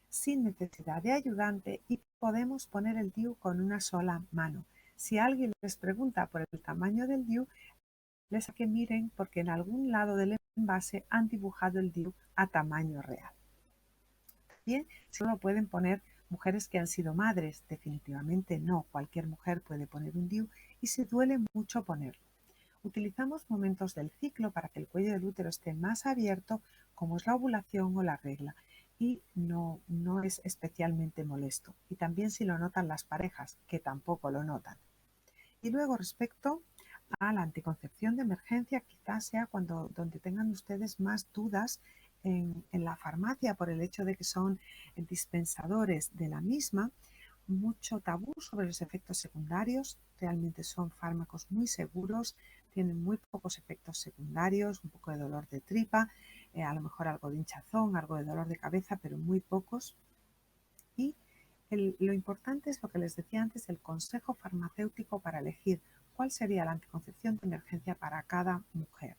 sin necesidad de ayudante, y podemos poner el DIU con una sola mano. Si alguien les pregunta por el tamaño del DIU, les que miren porque en algún lado del envase han dibujado el DIU a tamaño real. Bien, solo pueden poner mujeres que han sido madres. Definitivamente no, cualquier mujer puede poner un DIU y se duele mucho ponerlo. Utilizamos momentos del ciclo para que el cuello del útero esté más abierto, como es la ovulación o la regla, y no es especialmente molesto. Y también si lo notan las parejas, que tampoco lo notan. Y luego respecto a la anticoncepción de emergencia, quizás sea donde tengan ustedes más dudas en la farmacia por el hecho de que son dispensadores de la misma, mucho tabú sobre los efectos secundarios. Realmente son fármacos muy seguros, tienen muy pocos efectos secundarios, un poco de dolor de tripa, a lo mejor algo de hinchazón, algo de dolor de cabeza, pero muy pocos. Y lo importante es lo que les decía antes, el consejo farmacéutico para elegir cuál sería la anticoncepción de emergencia para cada mujer.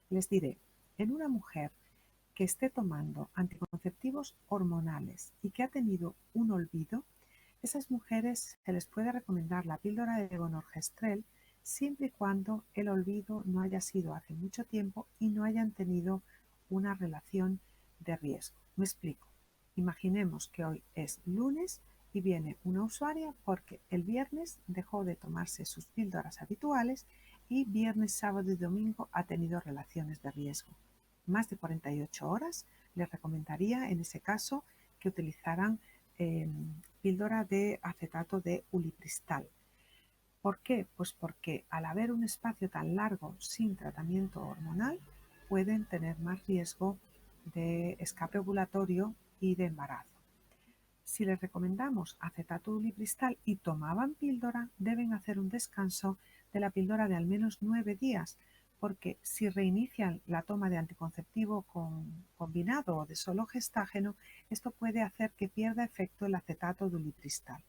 Les diré, en una mujer que esté tomando anticonceptivos hormonales y que ha tenido un olvido, esas mujeres se les puede recomendar la píldora de levonorgestrel siempre y cuando el olvido no haya sido hace mucho tiempo y no hayan tenido una relación de riesgo. Me explico. Imaginemos que hoy es lunes y viene una usuaria porque el viernes dejó de tomarse sus píldoras habituales y viernes, sábado y domingo ha tenido relaciones de riesgo. Más de 48 horas, les recomendaría en ese caso que utilizaran píldora de acetato de ulipristal. ¿Por qué? Pues porque al haber un espacio tan largo sin tratamiento hormonal, pueden tener más riesgo de escape ovulatorio y de embarazo. Si les recomendamos acetato de ulipristal y tomaban píldora, deben hacer un descanso de la píldora de al menos 9 días, porque si reinician la toma de anticonceptivo combinado o de solo gestágeno, esto puede hacer que pierda efecto el acetato de ulipristal.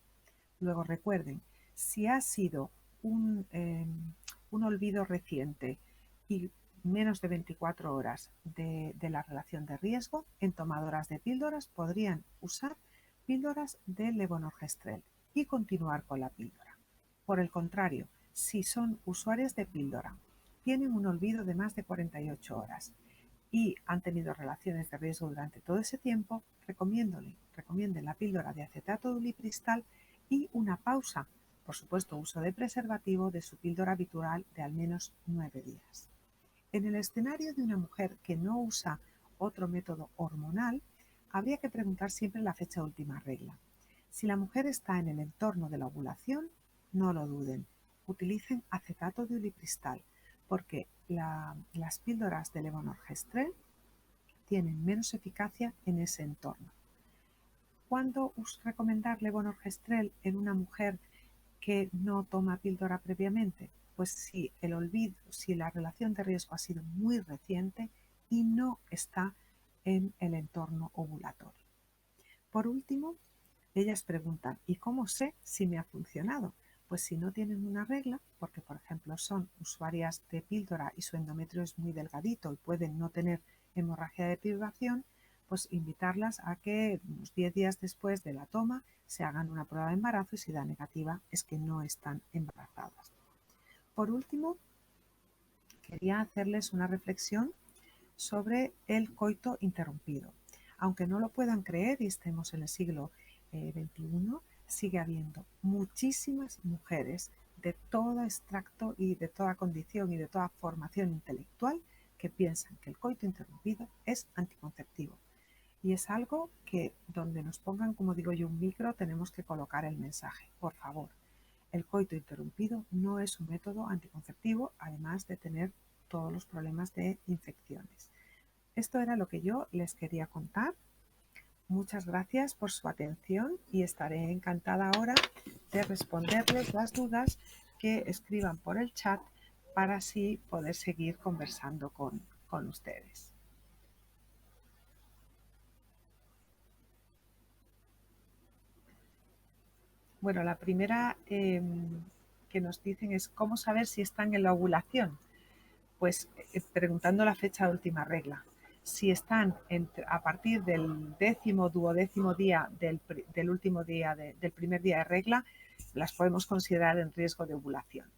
Luego recuerden, si ha sido un olvido reciente y menos de 24 horas de la relación de riesgo, en tomadoras de píldoras podrían usar píldoras de levonorgestrel y continuar con la píldora. Por el contrario, si son usuarios de píldora, tienen un olvido de más de 48 horas y han tenido relaciones de riesgo durante todo ese tiempo, recomienden la píldora de acetato de ulipristal y una pausa, por supuesto uso de preservativo, de su píldora habitual de al menos 9 días. En el escenario de una mujer que no usa otro método hormonal, habría que preguntar siempre la fecha de última regla. Si la mujer está en el entorno de la ovulación, no lo duden, utilicen acetato de ulipristal, porque las píldoras de levonorgestrel tienen menos eficacia en ese entorno. ¿Cuándo recomendar levonorgestrel en una mujer que no toma píldora previamente? Pues si la relación de riesgo ha sido muy reciente y no está en el entorno ovulatorio. Por último, ellas preguntan, ¿y cómo sé si me ha funcionado? Pues si no tienen una regla, porque por ejemplo son usuarias de píldora y su endometrio es muy delgadito y pueden no tener hemorragia de privación, pues invitarlas a que unos 10 días después de la toma se hagan una prueba de embarazo y si da negativa es que no están embarazadas. Por último, quería hacerles una reflexión sobre el coito interrumpido. Aunque no lo puedan creer y estemos en el siglo XXI, sigue habiendo muchísimas mujeres de todo extracto y de toda condición y de toda formación intelectual que piensan que el coito interrumpido es anticonceptivo. Y es algo que donde nos pongan, como digo yo, un micro, tenemos que colocar el mensaje. Por favor, el coito interrumpido no es un método anticonceptivo, además de tener todos los problemas de infecciones. Esto era lo que yo les quería contar. Muchas gracias por su atención y estaré encantada ahora de responderles las dudas que escriban por el chat para así poder seguir conversando con ustedes. Bueno, la primera que nos dicen es cómo saber si están en la ovulación. Pues preguntando la fecha de última regla. Si están a partir del duodécimo día del último día del primer día de regla, las podemos considerar en riesgo de ovulación.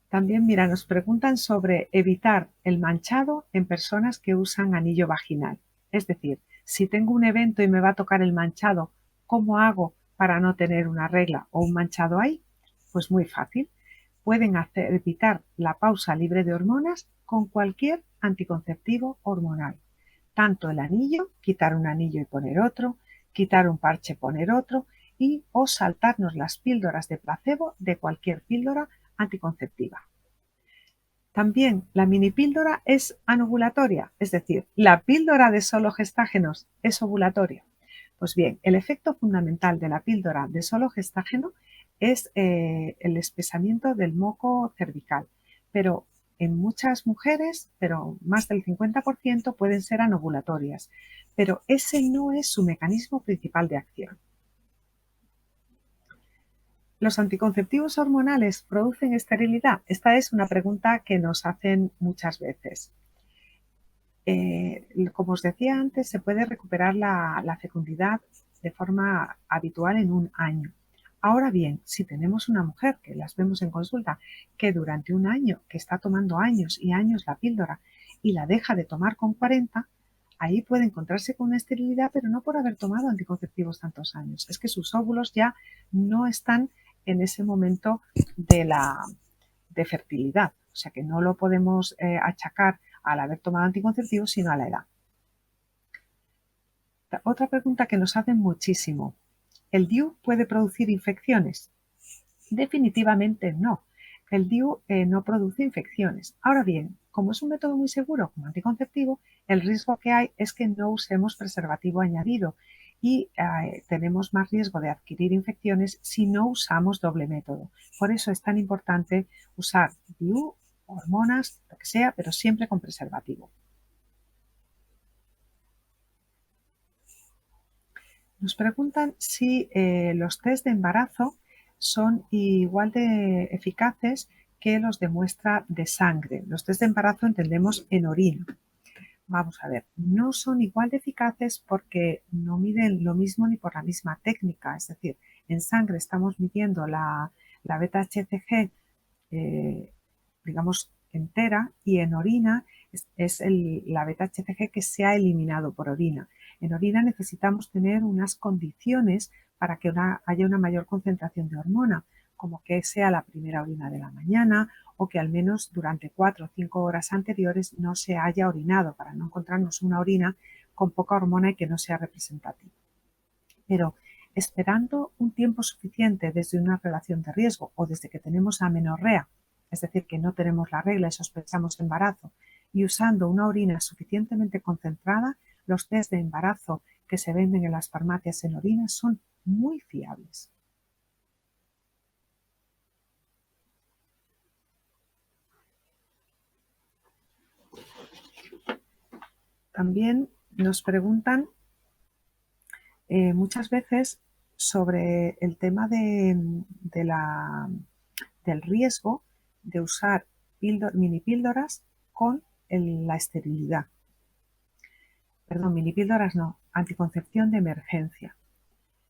También, mira, nos preguntan sobre evitar el manchado en personas que usan anillo vaginal. Es decir, si tengo un evento y me va a tocar el manchado, ¿cómo hago para no tener una regla o un manchado ahí? Pues muy fácil. Pueden evitar la pausa libre de hormonas con cualquier anticonceptivo hormonal. Tanto el anillo, quitar un anillo y poner otro, quitar un parche y poner otro, o saltarnos las píldoras de placebo de cualquier píldora anticonceptiva. También la minipíldora es anovulatoria, es decir, la píldora de solo gestágenos es ovulatoria. Pues bien, el efecto fundamental de la píldora de solo gestágeno es el espesamiento del moco cervical, pero en muchas mujeres, pero más del 50% pueden ser anovulatorias, pero ese no es su mecanismo principal de acción. ¿Los anticonceptivos hormonales producen esterilidad? Esta es una pregunta que nos hacen muchas veces. Como os decía antes, se puede recuperar la fecundidad de forma habitual en un año. Ahora bien, si tenemos una mujer, que las vemos en consulta, que durante un año, que está tomando años y años la píldora y la deja de tomar con 40, ahí puede encontrarse con una esterilidad, pero no por haber tomado anticonceptivos tantos años. Es que sus óvulos ya no están en ese momento de fertilidad. O sea que no lo podemos achacar al haber tomado anticonceptivos, sino a la edad. Otra pregunta que nos hacen muchísimo. ¿El DIU puede producir infecciones? Definitivamente no. El DIU no produce infecciones. Ahora bien, como es un método muy seguro como anticonceptivo, el riesgo que hay es que no usemos preservativo añadido y tenemos más riesgo de adquirir infecciones si no usamos doble método. Por eso es tan importante usar DIU, hormonas, lo que sea, pero siempre con preservativo. Nos preguntan si los test de embarazo son igual de eficaces que los de muestra de sangre. Los test de embarazo entendemos en orina. Vamos a ver, no son igual de eficaces porque no miden lo mismo ni por la misma técnica. Es decir, en sangre estamos midiendo la beta-HCG, digamos, entera, y en orina es la beta-HCG que se ha eliminado por orina. En orina necesitamos tener unas condiciones para que haya una mayor concentración de hormona, como que sea la primera orina de la mañana o que al menos durante 4 o 5 horas anteriores no se haya orinado, para no encontrarnos una orina con poca hormona y que no sea representativa. Pero esperando un tiempo suficiente desde una relación de riesgo o desde que tenemos amenorrea, es decir, que no tenemos la regla y sospechamos embarazo, y usando una orina suficientemente concentrada, los test de embarazo que se venden en las farmacias en orina son muy fiables. También nos preguntan muchas veces sobre el tema del riesgo de usar mini píldoras con la esterilidad. Perdón, mini píldoras no, anticoncepción de emergencia.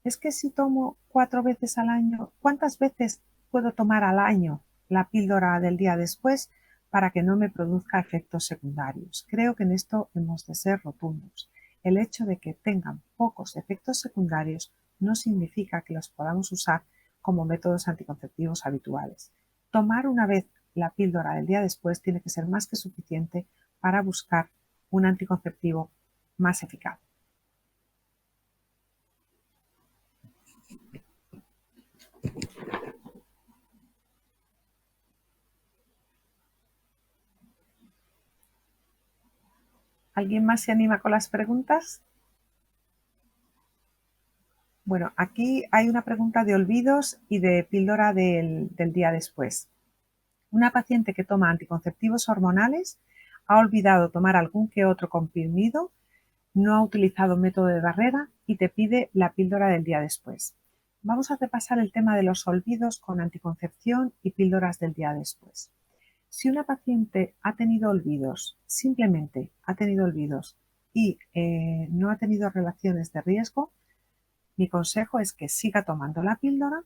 Es que si tomo 4 veces al año, ¿cuántas veces puedo tomar al año la píldora del día después para que no me produzca efectos secundarios? Creo que en esto hemos de ser rotundos. El hecho de que tengan pocos efectos secundarios no significa que los podamos usar como métodos anticonceptivos habituales. Tomar una vez la píldora del día después tiene que ser más que suficiente para buscar un anticonceptivo más eficaz. ¿Alguien más se anima con las preguntas? Bueno, aquí hay una pregunta de olvidos y de píldora del día después. Una paciente que toma anticonceptivos hormonales ha olvidado tomar algún que otro comprimido, no ha utilizado método de barrera y te pide la píldora del día después. Vamos a repasar el tema de los olvidos con anticoncepción y píldoras del día después. Si una paciente ha tenido olvidos, simplemente ha tenido olvidos y no ha tenido relaciones de riesgo, mi consejo es que siga tomando la píldora,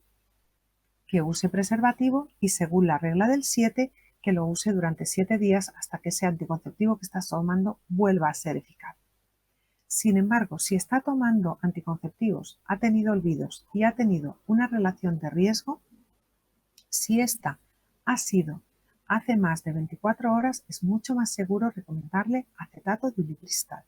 que use preservativo y, según la regla del 7, que lo use durante 7 días hasta que ese anticonceptivo que estás tomando vuelva a ser eficaz. Sin embargo, si está tomando anticonceptivos, ha tenido olvidos y ha tenido una relación de riesgo, si esta ha sido hace más de 24 horas, es mucho más seguro recomendarle acetato de ulipristal.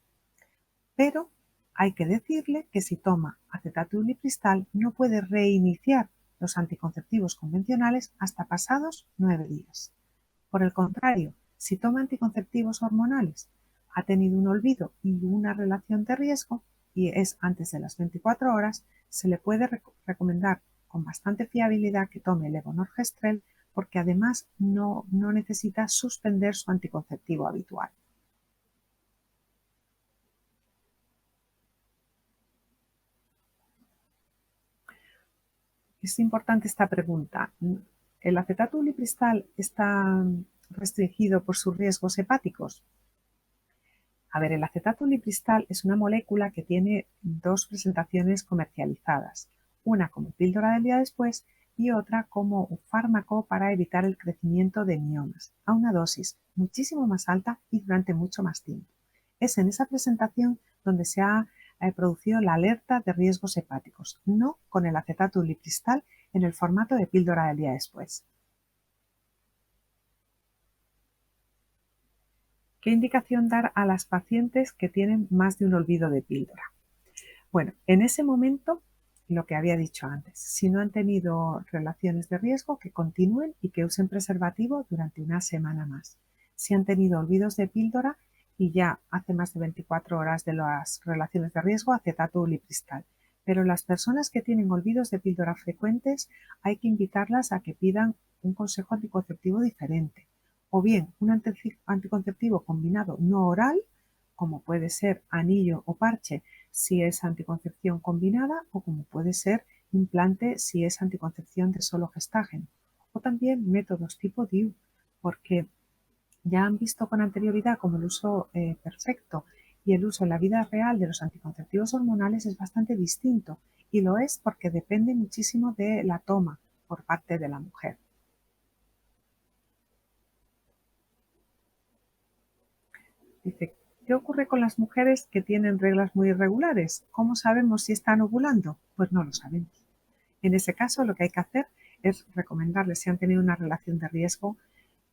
Pero hay que decirle que si toma acetato de ulipristal no puede reiniciar los anticonceptivos convencionales hasta pasados 9 días. Por el contrario, si toma anticonceptivos hormonales, ha tenido un olvido y una relación de riesgo y es antes de las 24 horas, se le puede recomendar con bastante fiabilidad que tome levonorgestrel, porque además no necesita suspender su anticonceptivo habitual. Es importante esta pregunta. ¿El acetato ulipristal está restringido por sus riesgos hepáticos? A ver, el acetato ulipristal es una molécula que tiene dos presentaciones comercializadas, una como píldora del día después y otra como un fármaco para evitar el crecimiento de miomas, a una dosis muchísimo más alta y durante mucho más tiempo. Es en esa presentación donde se ha producido la alerta de riesgos hepáticos, no con el acetato ulipristal en el formato de píldora del día después. ¿Qué indicación dar a las pacientes que tienen más de un olvido de píldora? Bueno, en ese momento, lo que había dicho antes, si no han tenido relaciones de riesgo, que continúen y que usen preservativo durante una semana más. Si han tenido olvidos de píldora y ya hace más de 24 horas de las relaciones de riesgo, acetato ulipristal. Pero las personas que tienen olvidos de píldora frecuentes, hay que invitarlas a que pidan un consejo anticonceptivo diferente, o bien un anticonceptivo combinado no oral como puede ser anillo o parche si es anticoncepción combinada o como puede ser implante si es anticoncepción de solo gestagen. O también métodos tipo DIU, porque ya han visto con anterioridad cómo el uso perfecto y el uso en la vida real de los anticonceptivos hormonales es bastante distinto, y lo es porque depende muchísimo de la toma por parte de la mujer. Dice, ¿qué ocurre con las mujeres que tienen reglas muy irregulares? ¿Cómo sabemos si están ovulando? Pues no lo sabemos. En ese caso, lo que hay que hacer es recomendarles, si han tenido una relación de riesgo,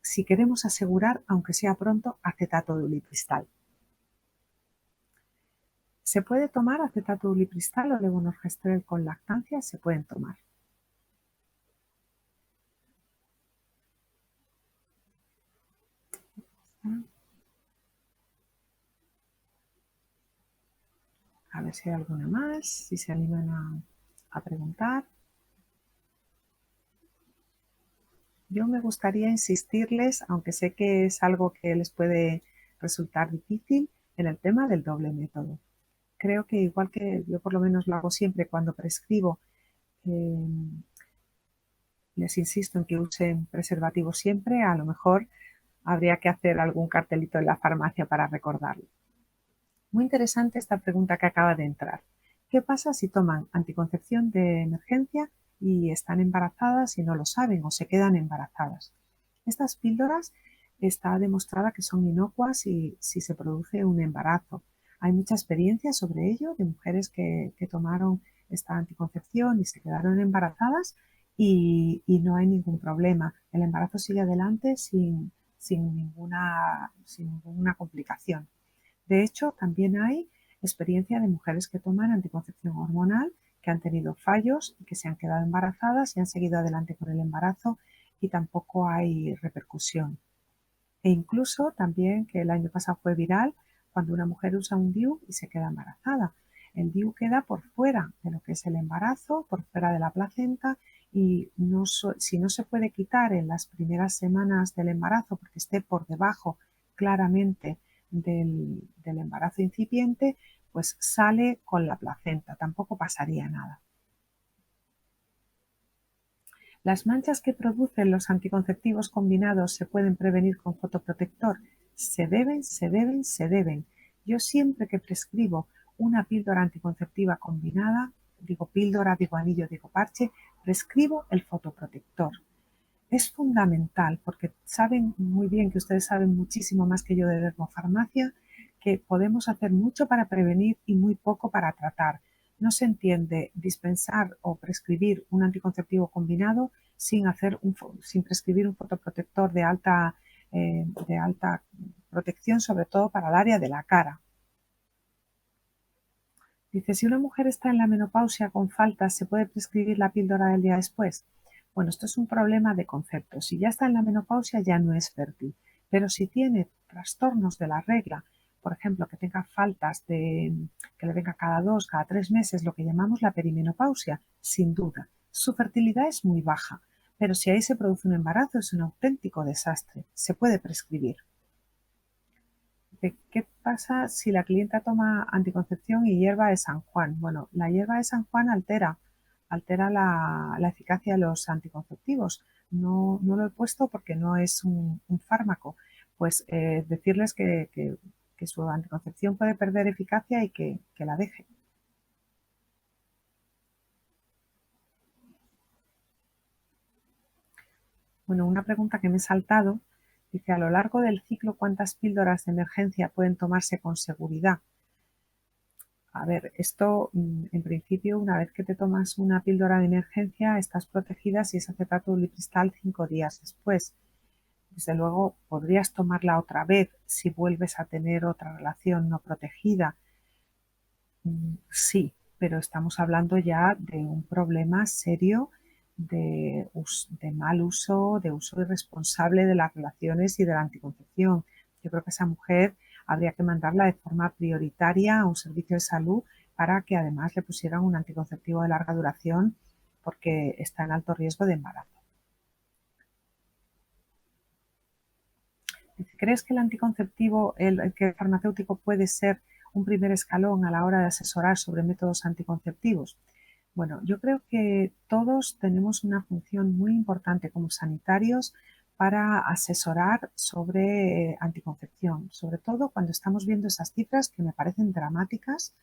si queremos asegurar, aunque sea pronto, acetato de ulipristal. ¿Se puede tomar acetato de ulipristal o levonorgestrel con lactancia? Se pueden tomar. A ver si hay alguna más, si se animan a preguntar. Yo me gustaría insistirles, aunque sé que es algo que les puede resultar difícil, en el tema del doble método. Creo que igual que yo por lo menos lo hago siempre cuando prescribo, eh, les insisto en que usen preservativo siempre, a lo mejor habría que hacer algún cartelito en la farmacia para recordarlo. Muy interesante esta pregunta que acaba de entrar. ¿Qué pasa si toman anticoncepción de emergencia y están embarazadas y no lo saben o se quedan embarazadas? Estas píldoras está demostrada que son inocuas si se produce un embarazo. Hay mucha experiencia sobre ello de mujeres que tomaron esta anticoncepción y se quedaron embarazadas y no hay ningún problema. El embarazo sigue adelante sin ninguna complicación. De hecho, también hay experiencia de mujeres que toman anticoncepción hormonal, que han tenido fallos y que se han quedado embarazadas y han seguido adelante con el embarazo y tampoco hay repercusión. E incluso también que el año pasado fue viral cuando una mujer usa un DIU y se queda embarazada. El DIU queda por fuera de lo que es el embarazo, por fuera de la placenta, y si no se puede quitar en las primeras semanas del embarazo porque esté por debajo claramente del embarazo incipiente, pues sale con la placenta, tampoco pasaría nada. ¿Las manchas que producen los anticonceptivos combinados se pueden prevenir con fotoprotector? Se deben. Yo siempre que prescribo una píldora anticonceptiva combinada, digo píldora, digo anillo, digo parche, prescribo el fotoprotector. Es fundamental porque saben muy bien que ustedes saben muchísimo más que yo de dermofarmacia, que podemos hacer mucho para prevenir y muy poco para tratar. No se entiende dispensar o prescribir un anticonceptivo combinado sin prescribir un fotoprotector de alta protección, sobre todo para el área de la cara. Dice, si una mujer está en la menopausia con faltas, ¿se puede prescribir la píldora del día después? Bueno, esto es un problema de concepto. Si ya está en la menopausia, ya no es fértil. Pero si tiene trastornos de la regla, por ejemplo, que tenga que le venga cada 2, cada 3 meses, lo que llamamos la perimenopausia, sin duda. Su fertilidad es muy baja, pero si ahí se produce un embarazo, es un auténtico desastre. Se puede prescribir. ¿Qué pasa si la clienta toma anticoncepción y hierba de San Juan? Bueno, la hierba de San Juan altera la eficacia de los anticonceptivos. No lo he puesto porque no es un fármaco. Pues decirles que su anticoncepción puede perder eficacia y que la deje. Bueno, una pregunta que me he saltado. Dice, a lo largo del ciclo, ¿cuántas píldoras de emergencia pueden tomarse con seguridad? A ver, esto en principio, una vez que te tomas una píldora de emergencia, estás protegida si es acetato ulipristal 5 días después. Desde luego, podrías tomarla otra vez si vuelves a tener otra relación no protegida. Sí, pero estamos hablando ya de un problema serio de mal uso, de uso irresponsable de las relaciones y de la anticoncepción. Yo creo que esa mujer habría que mandarla de forma prioritaria a un servicio de salud para que además le pusieran un anticonceptivo de larga duración porque está en alto riesgo de embarazo. Dice, ¿crees que el anticonceptivo, que el farmacéutico puede ser un primer escalón a la hora de asesorar sobre métodos anticonceptivos? Bueno, yo creo que todos tenemos una función muy importante como sanitarios para asesorar sobre anticoncepción, sobre todo cuando estamos viendo esas cifras que me parecen dramáticas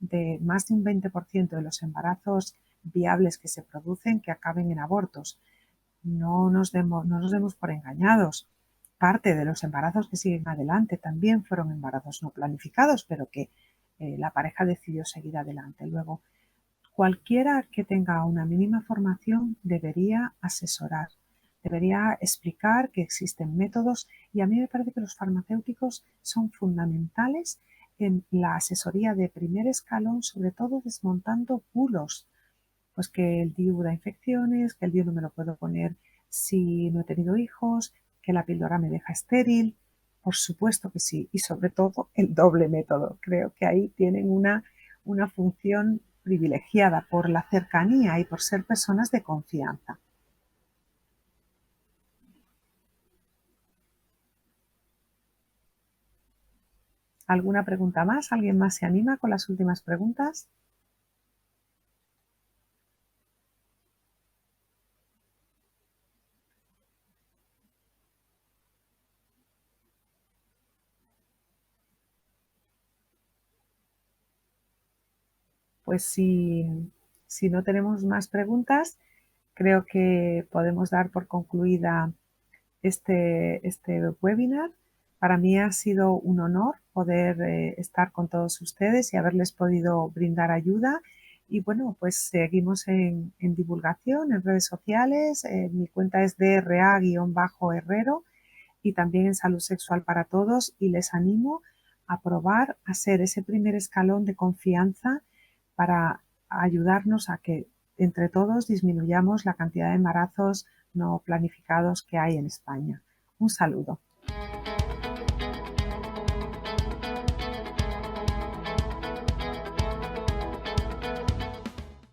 de más de un 20% de los embarazos viables que se producen que acaben en abortos. No nos demos por engañados. Parte de los embarazos que siguen adelante también fueron embarazos no planificados, pero que la pareja decidió seguir adelante. Luego, cualquiera que tenga una mínima formación debería asesorar, debería explicar que existen métodos y a mí me parece que los farmacéuticos son fundamentales en la asesoría de primer escalón, sobre todo desmontando bulos, pues que el DIU da infecciones, que el DIU no me lo puedo poner si no he tenido hijos, que la píldora me deja estéril. Por supuesto que sí, y sobre todo el doble método. Creo que ahí tienen una función privilegiada por la cercanía y por ser personas de confianza. ¿Alguna pregunta más? ¿Alguien más se anima con las últimas preguntas? Pues si no tenemos más preguntas, creo que podemos dar por concluida este webinar. Para mí ha sido un honor poder estar con todos ustedes y haberles podido brindar ayuda. Y bueno, pues seguimos en divulgación, en redes sociales. Mi cuenta es DRA-Herrero y también en Salud Sexual para Todos. Y les animo a probar a ser ese primer escalón de confianza para ayudarnos a que entre todos disminuyamos la cantidad de embarazos no planificados que hay en España. Un saludo.